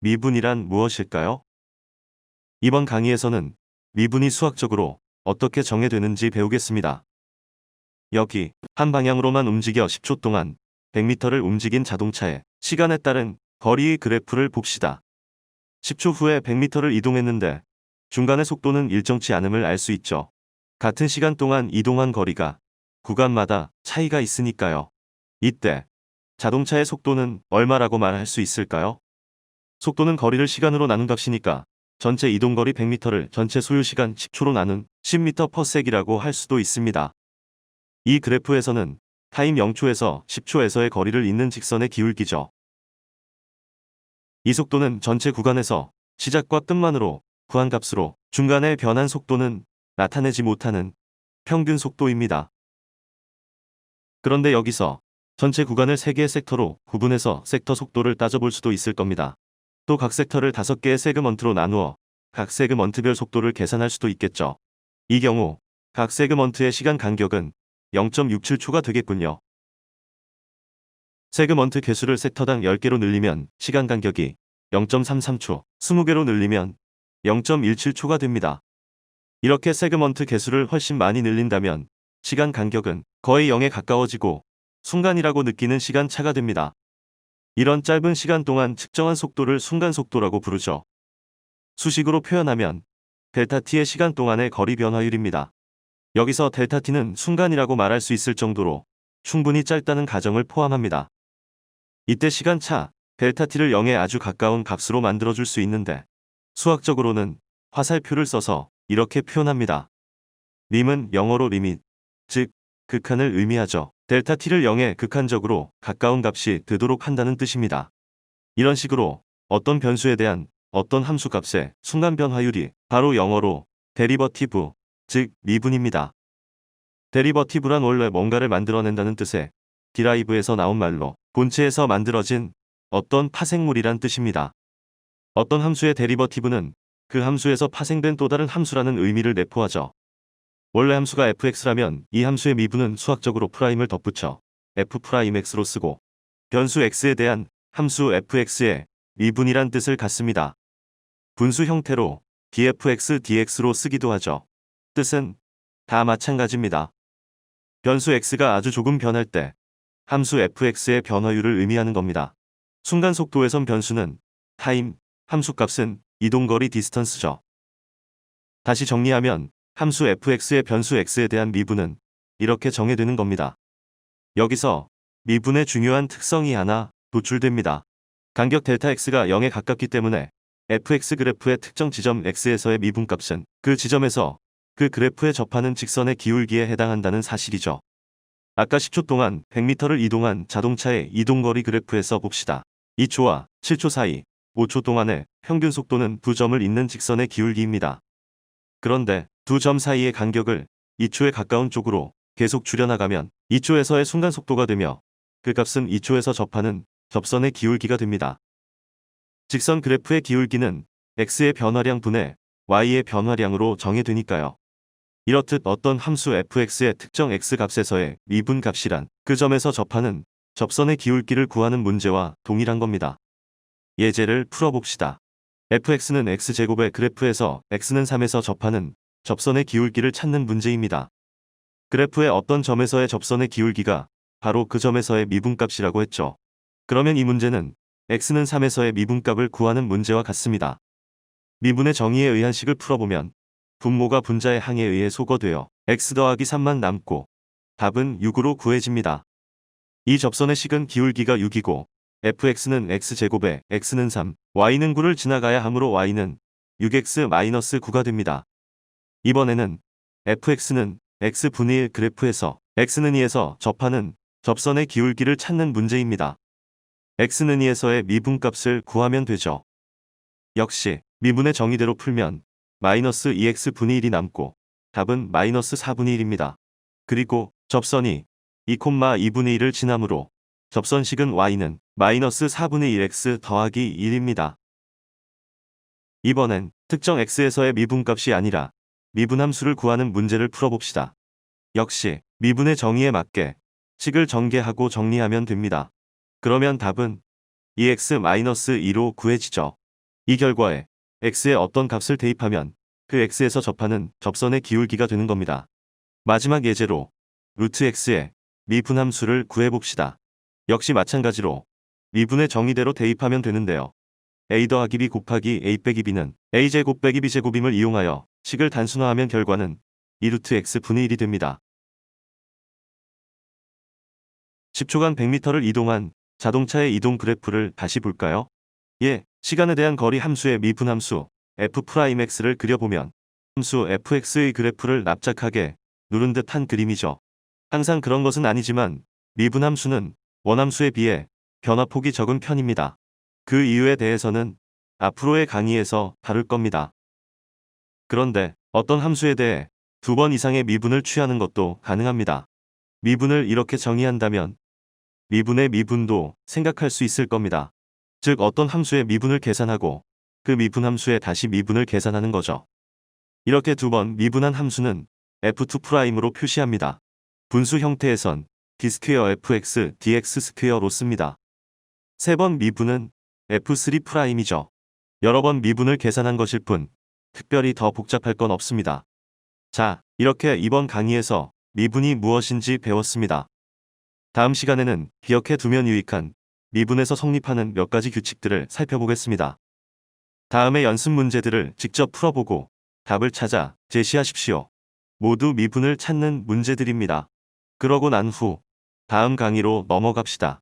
미분이란 무엇일까요? 이번 강의에서는 미분이 수학적으로 어떻게 정의되는지 배우겠습니다. 여기 한 방향으로만 움직여 10초 동안 100m를 움직인 자동차의 시간에 따른 거리의 그래프를 봅시다. 10초 후에 100m를 이동했는데 중간의 속도는 일정치 않음을 알 수 있죠. 같은 시간 동안 이동한 거리가 구간마다 차이가 있으니까요. 이때 자동차의 속도는 얼마라고 말할 수 있을까요? 속도는 거리를 시간으로 나눈 값이니까 전체 이동거리 100m를 전체 소요시간 10초로 나눈 10m/s이라고 할 수도 있습니다. 이 그래프에서는 타임 0초에서 10초에서의 거리를 잇는 직선의 기울기죠. 이 속도는 전체 구간에서 시작과 끝만으로 구한 값으로 중간에 변한 속도는 나타내지 못하는 평균 속도입니다. 그런데 여기서 전체 구간을 3개의 섹터로 구분해서 섹터 속도를 따져볼 수도 있을 겁니다. 또 각 섹터를 5개의 세그먼트로 나누어 각 세그먼트별 속도를 계산할 수도 있겠죠. 이 경우 각 세그먼트의 시간 간격은 0.67초가 되겠군요. 세그먼트 개수를 섹터당 10개로 늘리면 시간 간격이 0.33초, 20개로 늘리면 0.17초가 됩니다. 이렇게 세그먼트 개수를 훨씬 많이 늘린다면 시간 간격은 거의 0에 가까워지고 순간이라고 느끼는 시간 차가 됩니다. 이런 짧은 시간 동안 측정한 속도를 순간속도라고 부르죠. 수식으로 표현하면 델타 t의 시간 동안의 거리 변화율입니다. 여기서 델타 t는 순간이라고 말할 수 있을 정도로 충분히 짧다는 가정을 포함합니다. 이때 시간차 델타 t를 0에 아주 가까운 값으로 만들어줄 수 있는데 수학적으로는 화살표를 써서 이렇게 표현합니다. 림은 영어로 리밋, 즉 극한을 의미하죠. 델타 t를 0에 극한적으로 가까운 값이 되도록 한다는 뜻입니다. 이런 식으로 어떤 변수에 대한 어떤 함수 값의 순간 변화율이 바로 영어로 데리버티브, 즉 미분입니다. 데리버티브란 원래 뭔가를 만들어낸다는 뜻의 디라이브에서 나온 말로 본체에서 만들어진 어떤 파생물이란 뜻입니다. 어떤 함수의 데리버티브는 그 함수에서 파생된 또 다른 함수라는 의미를 내포하죠. 원래 함수가 fx라면 이 함수의 미분은 수학적으로 프라임을 덧붙여 f'x로 쓰고 변수 x에 대한 함수 fx의 미분이란 뜻을 갖습니다. 분수 형태로 dfx dx로 쓰기도 하죠. 뜻은 다 마찬가지입니다. 변수 x가 아주 조금 변할 때 함수 fx의 변화율을 의미하는 겁니다. 순간 속도에선 변수는 타임, 함수값은 이동거리 디스턴스죠. 다시 정리하면 함수 fx의 변수 x에 대한 미분은 이렇게 정해되는 겁니다. 여기서 미분의 중요한 특성이 하나 도출됩니다. 간격 델타 x가 0에 가깝기 때문에 fx 그래프의 특정 지점 x에서의 미분값은 그 지점에서 그 그래프에 접하는 직선의 기울기에 해당한다는 사실이죠. 아까 10초 동안 100m를 이동한 자동차의 이동거리 그래프에서 봅시다. 2초와 7초 사이 5초 동안의 평균 속도는 두 점을 잇는 직선의 기울기입니다. 그런데 두 점 사이의 간격을 2초에 가까운 쪽으로 계속 줄여나가면 2초에서의 순간 속도가 되며 그 값은 2초에서 접하는 접선의 기울기가 됩니다. 직선 그래프의 기울기는 x의 변화량 분의 y의 변화량으로 정해되니까요. 이렇듯 어떤 함수 fx의 특정 x값에서의 미분 값이란 그 점에서 접하는 접선의 기울기를 구하는 문제와 동일한 겁니다. 예제를 풀어봅시다. fx는 x제곱의 그래프에서 x는 3에서 접하는 접선의 기울기를 찾는 문제입니다. 그래프의 어떤 점에서의 접선의 기울기가 바로 그 점에서의 미분값이라고 했죠. 그러면 이 문제는 x는 3에서의 미분값을 구하는 문제와 같습니다. 미분의 정의에 의한 식을 풀어보면 분모가 분자의 항에 의해 소거되어 x 더하기 3만 남고 답은 6으로 구해집니다. 이 접선의 식은 기울기가 6이고 fx는 x제곱에 x는 3, y는 9를 지나가야 하므로 y는 6x-9가 됩니다. 이번에는 fx는 x분의 1 그래프에서 x는 2에서 접하는 접선의 기울기를 찾는 문제입니다. x는 2에서의 미분값을 구하면 되죠. 역시 미분의 정의대로 풀면 마이너스 2x분의 1이 남고 답은 마이너스 4분의 1입니다. 그리고 접선이 2,2분의 1을 지나므로 접선식은 y는 마이너스 4분의 1x 더하기 1입니다. 이번엔 특정 x에서의 미분값이 아니라 미분함수를 구하는 문제를 풀어봅시다. 역시 미분의 정의에 맞게 식을 전개하고 정리하면 됩니다. 그러면 답은 2x-2로 구해지죠. 이 결과에 x에 어떤 값을 대입하면 그 x에서 접하는 접선의 기울기가 되는 겁니다. 마지막 예제로 루트 x의 미분함수를 구해봅시다. 역시 마찬가지로 미분의 정의대로 대입하면 되는데요. a 더하기 b 곱하기 a 빼기 b는 a제곱 빼기 b제곱임을 이용하여 식을 단순화하면 결과는 2루트 x분의 1이 됩니다. 10초간 100m를 이동한 자동차의 이동 그래프를 다시 볼까요? 예, 시간에 대한 거리 함수의 미분함수 f'x를 그려보면 함수 fx의 그래프를 납작하게 누른 듯한 그림이죠. 항상 그런 것은 아니지만 미분함수는 원함수에 비해 변화폭이 적은 편입니다. 그 이유에 대해서는 앞으로의 강의에서 다룰 겁니다. 그런데 어떤 함수에 대해 2번 이상의 미분을 취하는 것도 가능합니다. 미분을 이렇게 정의한다면 미분의 미분도 생각할 수 있을 겁니다. 즉 어떤 함수의 미분을 계산하고 그 미분함수에 다시 미분을 계산하는 거죠. 이렇게 2번 미분한 함수는 f2'으로 표시합니다. 분수 형태에선 d² fx dx²로 씁니다. 3번 미분은 f3'이죠. 여러 번 미분을 계산한 것일 뿐 특별히 더 복잡할 건 없습니다. 자, 이렇게 이번 강의에서 미분이 무엇인지 배웠습니다. 다음 시간에는 기억해 두면 유익한 미분에서 성립하는 몇 가지 규칙들을 살펴보겠습니다. 다음의 연습 문제들을 직접 풀어보고 답을 찾아 제시하십시오. 모두 미분을 찾는 문제들입니다. 그러고 난 후 다음 강의로 넘어갑시다.